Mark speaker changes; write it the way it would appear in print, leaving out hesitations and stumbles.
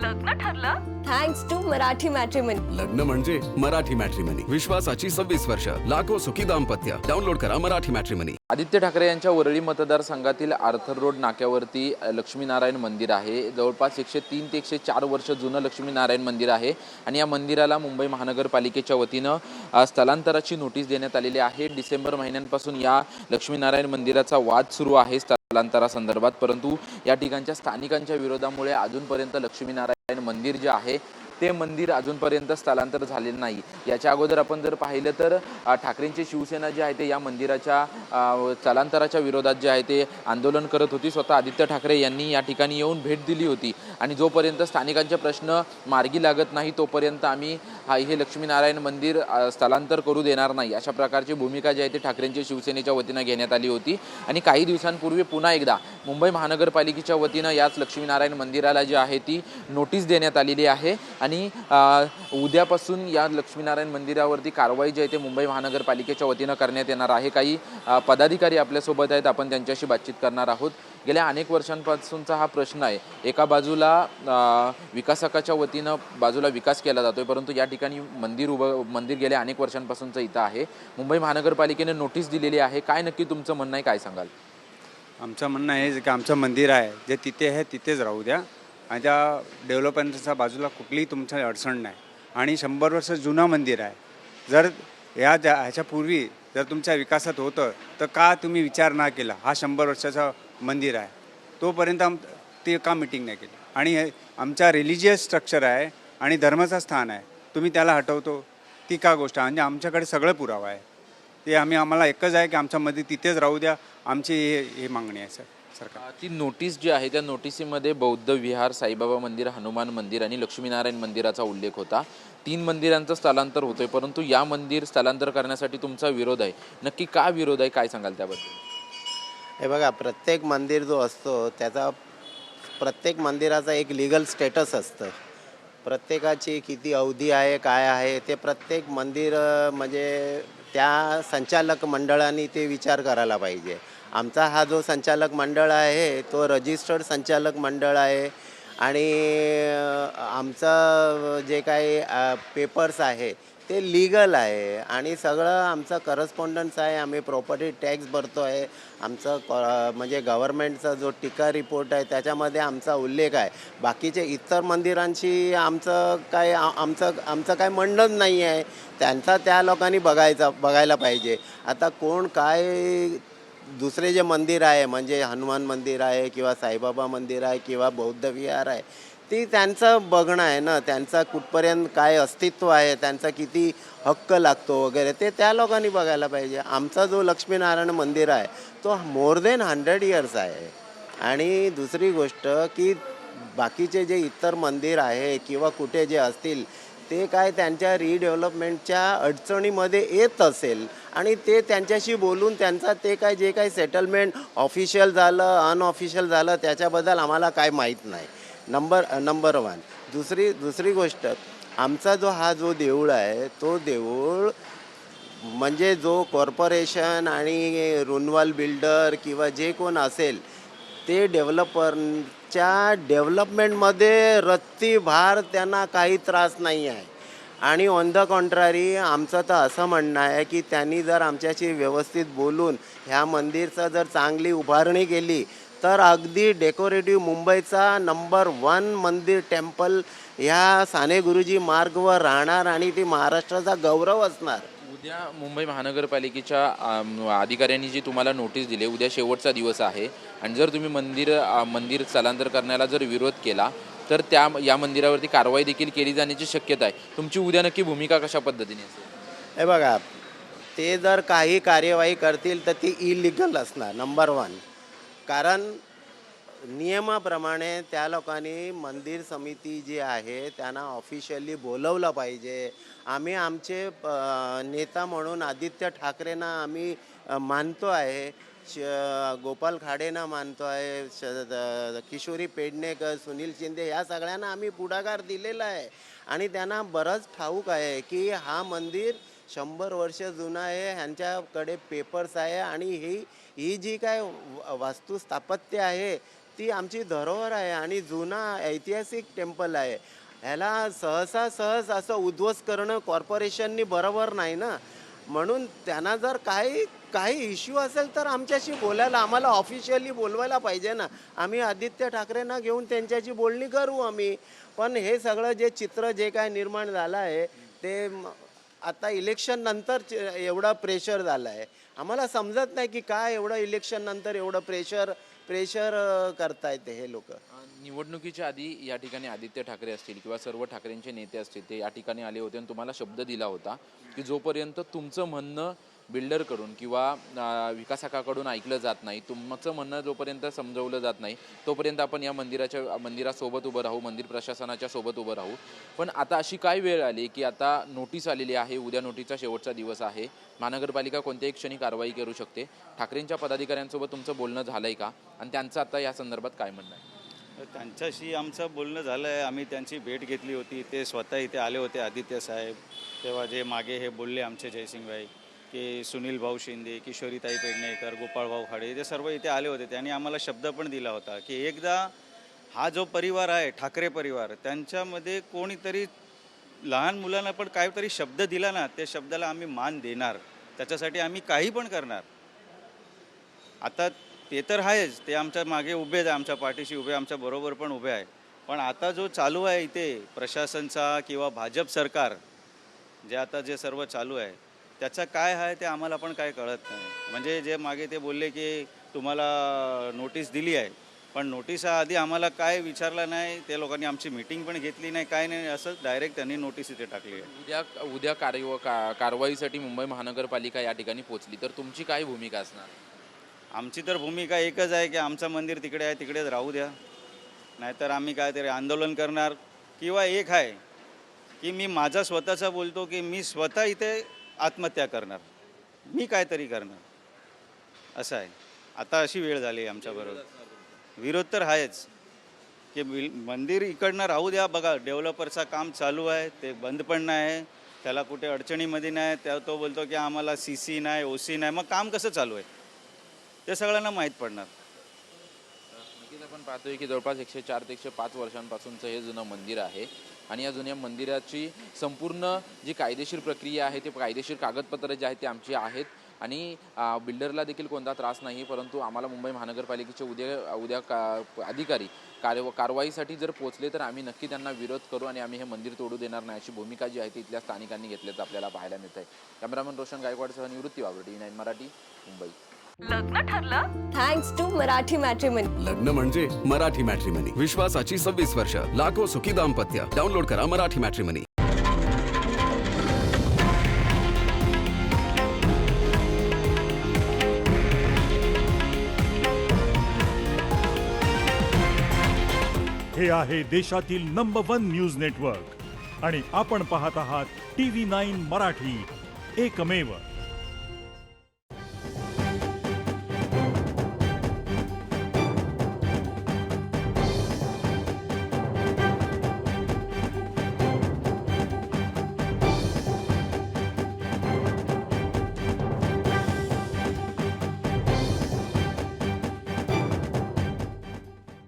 Speaker 1: लग्न ठरलं?
Speaker 2: Thanks to Marathi matrimony.
Speaker 3: लग्न म्हणजे मराठी मॅट्रिमनी. विश्वासाची 26 वर्ष. लाखो सुखी दाम्पत्य. डाउनलोड करा मराठी मॅट्रिमनी.
Speaker 4: आदित्य ठाकरे यांच्या वरळी मतदारसंघातील आर्थर रोड नाक्यावरती लक्ष्मीनारायण मंदिर आहे. जवळपास 103 ते 104 वर्ष जुनं लक्ष्मीनारायण मंदिर आहे आणि या मंदिराला मुंबई महानगरपालिकेच्या वतीनं स्थलांतराची नोटीस देण्यात आलेली आहे. डिसेंबर महिन्यांपासून या लक्ष्मीनारायण मंदिराचा वाद सुरू आहे स्थलांतरासंदर्भात, परंतु या ठिकाणच्या स्थानिकांच्या विरोधामुळे अजूनपर्यंत लक्ष्मीनारायण मंदिर जे आहे ते मंदिर अजूनपर्यंत स्थलांतर झालेलं नाही. याच्या अगोदर आपण जर पाहिलं तर ठाकरेंची शिवसेना जी आहे ते या मंदिराच्या स्थलांतराच्या विरोधात जे आहे ते आंदोलन करत होती. स्वतः आदित्य ठाकरे यांनी या ठिकाणी येऊन भेट दिली होती आणि जोपर्यंत स्थानिकांचे प्रश्न मार्गी लागत नाही तोपर्यंत आम्ही हे लक्ष्मीनारायण मंदिर स्थलांतर करू देणार नाही, अशा प्रकारची भूमिका जी आहे ती ठाकरेंची शिवसेनेच्या वतीनं घेण्यात आली होती. आणि काही दिवसांपूर्वी पुन्हा एकदा मुंबई महानगरपालिकेच्या वतीनं याच लक्ष्मीनारायण मंदिराला जी आहे ती नोटीस देण्यात आलेली आहे आणि उद्यापासून या लक्ष्मीनारायण मंदिरावरती कारवाई जी आहे ते मुंबई महानगरपालिकेच्या वतीनं करण्यात येणार आहे. काही पदाधिकारी आपल्यासोबत आहेत, आपण त्यांच्याशी बातचीत करणार आहोत. गेल्या अनेक वर्षांपासूनचा हा प्रश्न आहे. एका बाजूला विकासकाच्या वतीनं बाजूला विकास केला जातोय, परंतु या ठिकाणी मंदिर गेल्या अनेक वर्षांपासूनचं इथं आहे. मुंबई महानगरपालिकेने नोटीस दिलेली आहे. काय नक्की तुमचं म्हणणं आहे, काय सांगाल?
Speaker 5: आमचं म्हणणं आहे की आमचं मंदिर आहे जे तिथे आहे तिथेच राहू द्या आणि त्या डेव्हलपमेंटच्या बाजूला कुठलीही तुमची अडचण नाही. आणि 100 वर्ष जुनं मंदिर आहे. जर ह्याच्यापूर्वी जर तुमच्या विकासात होतं तर का तुम्ही विचार नाही केला? हा 100 वर्षाचं मंदिर आहे, तोपर्यंत ते का मिटिंग नाही केली? आणि आमच्या रिलिजियस स्ट्रक्चर आहे आणि धर्माचं स्थान आहे, तुम्ही त्याला हटवतो ती का गोष्ट? म्हणजे आमच्याकडे सगळं पुरावा आहे. ते आम्हाला एकच आहे की आमच्या मंदिर तिथेच राहू द्या, आमची हे मागणी आहे सरकार.
Speaker 4: ती नोटीस जी आहे त्या नोटिसीमध्ये बौद्ध विहार, साईबाबा मंदिर, हनुमान मंदिर आणि लक्ष्मीनारायण मंदिराचा उल्लेख होता. 3 मंदिरांचं स्थलांतर होतोय, परंतु या मंदिर स्थलांतर करण्यासाठी तुमचा विरोध आहे. नक्की का विरोध आहे, काय सांगाल त्याबद्दल?
Speaker 6: हे बघा, प्रत्येक मंदिर जो असतो त्याचा प्रत्येक मंदिराचा एक लीगल स्टेटस असतं. प्रत्येकाची किती अवधी आहे, काय आहे ते प्रत्येक मंदिर म्हणजे त्या संचालक मंडळाने ते विचार करायला पाहिजे. आमचा हा जो संचालक मंडळ आहे तो रजिस्टर्ड संचालक मंडळ आहे आणि आमचं जे काही पेपर्स आहे ते लीगल आहे आणि सगळं आमचं करस्पॉन्डन्स आहे. आम्ही प्रॉपर्टी टॅक्स भरतो आहे. आमचं म्हणजे गव्हर्नमेंटचा जो टिका रिपोर्ट आहे त्याच्यामध्ये आमचा उल्लेख आहे. बाकीचे इतर मंदिरांशी आमचं काय म्हणणंच नाही आहे. त्यांचा त्या लोकांनी बघायला पाहिजे. आता कोण काय दुसरे जे मंदिर आहे म्हणजे हनुमान मंदिर आहे किंवा साईबाबा मंदिर आहे किंवा बौद्ध विहार आहे, ती त्यांचं बघणं आहे ना. त्यांचा कुठपर्यंत काय अस्तित्व आहे, त्यांचा किती हक्क लागतो वगैरे ते त्या लोकांनी बघायला पाहिजे. आमचा जो लक्ष्मीनारायण मंदिर आहे तो मोर देन 100 इयर्स आहे. आणि दुसरी गोष्ट की बाकीचे जे इतर मंदिर आहे किंवा कुठे जे असतील ते काय त्यांच्या रिडेव्हलपमेंटच्या अडचणीमध्ये येत असेल आणि ते त्यांच्याशी बोलून त्यांचा ते काय जे काही सेटलमेंट ऑफिशियल झालं अनऑफिशियल झालं त्याच्याबद्दल आम्हाला काय माहीत नाही. नंबर 1. दुसरी गोष्ट, आमचा जो देऊळ आहे तो देऊळ म्हणजे जो कॉर्पोरेशन आणि रुनवाल बिल्डर किंवा जे कोण असेल ते डेव्हलपरच्या डेव्हलपमेंटमध्ये रत्ती भार त्यांना काही त्रास नाही आहे. आणि ऑन द कॉन्ट्रारी आमचं तर असं म्हणणं आहे की त्यांनी जर आमच्याशी व्यवस्थित बोलून ह्या मंदिरचं जर चांगली उभारणी केली तर अगदी डेकोरेटिव्ह मुंबईचा नंबर 1 मंदिर टेम्पल ह्या साने गुरुजी मार्गवर राहणार आणि ती महाराष्ट्राचा गौरव असणार.
Speaker 4: उद्या मुंबई महानगरपालिकेच्या अधिकाऱ्यांनी जी तुम्हाला नोटीस दिली, उद्या शेवटचा दिवस आहे आणि जर तुम्ही मंदिर स्थलांतर करण्याला जर विरोध केला तर या मंदिरावरती कारवाई देखील केली जाण्याची शक्यता आहे. तुमची उद्या नक्की भूमिका कशा पद्धतीने असेल?
Speaker 6: हे बघा, ते जर काही कार्यवाही करतील तर ती इलिगल असणार नंबर 1. कारण नियमाप्रमाणे त्या लोकांनी मंदिर समिती जी आहे त्यांना ऑफिशियली बोलवलं पाहिजे. आम्ही आमचे नेता म्हणून आदित्य ठाकरेंना आम्ही मानतो आहे, गोपाल खाडेंना मानतो आहे, किशोरी पेडणेकर, सुनील शिंदे या सगळ्यांना आम्ही पुढाकार दिलेला आहे आणि त्यांना बरंच ठाऊक आहे की हा मंदिर 100 वर्ष जुना आहे, ह्यांच्याकडे पेपर्स आहे आणि ही जी काय वास्तुस्थापत्य आहे ती आमची धरोहर आहे आणि जुना ऐतिहासिक टेम्पल आहे. ह्याला सहज असं उद्ध्वस्त करणं कॉर्पोरेशननी बरोबर नाही ना. म्हणून त्यांना जर काही इश्यू असेल तर आमच्याशी बोलायला, आम्हाला ऑफिशियली बोलवायला पाहिजे ना. आम्ही आदित्य ठाकरेंना घेऊन त्यांच्याशी बोलणी करू आम्ही. पण हे सगळं जे चित्र जे काय निर्माण झालं आहे ते आता इलेक्शन नंतर एवढा प्रेशर झाला आहे. आम्हाला समजत नाही की काय एवढं इलेक्शन नंतर एवढं प्रेशर करतायत हे लोक.
Speaker 4: निवडणुकीच्या आधी या ठिकाणी आदित्य ठाकरे असतील किंवा सर्व ठाकरेंचे नेते असतील ते या ठिकाणी आले होते आणि तुम्हाला शब्द दिला होता की जोपर्यंत तुमचं म्हणणं बिल्डरकडून किंवा विकासकाकडून ऐकलं जात नाही, तुमचं म्हणणं जोपर्यंत समजवलं जात नाही तोपर्यंत आपण या मंदिरासोबत उभं राहू, मंदिर प्रशासनाच्या सोबत उभं राहू. पण आता अशी काय वेळ आली की आता नोटीस आलेली आहे, उद्या नोटीसचा शेवटचा दिवस आहे, महानगरपालिका कोणत्याही क्षणी कारवाई करू शकते. ठाकरेंच्या पदाधिकाऱ्यांसोबत तुमचं बोलणं झालं आहे का आणि त्यांचं आता या संदर्भात काय म्हणणं आहे?
Speaker 1: त्यांच्याशी आमचं बोलणं झालं आहे. आम्ही त्यांची भेट घेतली होती. ते स्वतः इथे आले होते आदित्य साहेब. तेव्हा जे मागे हे बोलले आमचे जयसिंगभाई की सुनील भाऊ शिंदे, किशोरीताई पेडणेकर, गोपाळ भाऊ खाडे ते सर्व इथे आले होते. त्यांनी आम्हाला शब्द पण दिला होता की एकदा हा जो परिवार आहे ठाकरे परिवार, त्यांच्यामध्ये कोणीतरी लहान मुलांना पण काहीतरी शब्द दिला ना, त्या शब्दाला आम्ही मान देणार, त्याच्यासाठी आम्ही काही पण करणार. आता ते तर आहेच, ते आमच्या मागे उभे आहे, आमच्या पाठीशी उभे, आमच्या बरोबर पण उभे आहे. पण आता जो चालू आहे इथे प्रशासनचा किंवा भाजप सरकार जे सर्व चालू आहे त्याचं काय आहे ते आम्हाला पण काय कळत नाही. म्हणजे जे मागे ते बोलले की तुम्हाला नोटीस दिली आहे, पण नोटीस आधी आम्हाला काय विचारलं नाही, त्या लोकांनी आमची मीटिंग पण घेतली नाही, काय नाही, असं डायरेक्ट त्यांनी नोटीस इथे टाकली आहे.
Speaker 4: उद्या कारवाईसाठी मुंबई महानगरपालिका या ठिकाणी पोहोचली तर तुमची काय भूमिका असणार?
Speaker 1: आमची तर भूमिका एकच आहे की आमचं मंदिर तिकडे आहे, तिकडेच राहू द्या, नाहीतर आम्ही काहीतरी आंदोलन करणार. किंवा एक आहे की मी माझा स्वतःचा बोलतो की मी स्वतः इथे आत्महत्या करणार, मी काहीतरी करणार, असं आहे. आता अशी वेळ झाली आहे आमच्याबरोबर. विरोध तर आहेच की मंदिर इकडनं राहू द्या. बघा डेव्हलपरचं काम चालू आहे, ते बंद पण नाही, त्याला कुठे अडचणीमध्ये नाही. तो बोलतो की आम्हाला CC नाही, OC नाही, मग काम कसं चालू आहे ते सगळ्यांना माहीत पडणार.
Speaker 4: नक्कीच आपण पाहतोय की जवळपास 104 ते 105 वर्षांपासूनचं हे जुनं मंदिर आहे आणि या जुन्या मंदिराची संपूर्ण जी कायदेशीर प्रक्रिया आहे, ते कायदेशीर कागदपत्र जे आहेत ते आमची आहेत आणि बिल्डरला देखील कोणता त्रास नाही. परंतु आम्हाला मुंबई महानगरपालिकेचे उद्या अधिकारी कारवाईसाठी जर पोचले तर आम्ही नक्की त्यांना विरोध करू आणि आम्ही हे मंदिर तोडू देणार नाही, अशी भूमिका जी आहे ती इथल्या स्थानिकांनी घेतल्याचं आपल्याला पाहायला मिळत आहे. कॅमेरामन रोशन गायकवाडसह निवृत्ती वावरे, TV9 मराठी, मुंबई.
Speaker 2: लग्न ठरलं थँक्स टू मराठी मॅट्रिमनी.
Speaker 3: लग्न म्हणजे मराठी मॅट्रिमनी. विश्वासाची 26 वर्ष, लाखो सुखी दाम्पत्य. डाउनलोड करा मराठी मॅट्रिमनी.
Speaker 7: हे आहे देशातील नंबर 1 न्यूज नेटवर्क आणि आपण पाहत आहात TV9 मराठी, एकमेव.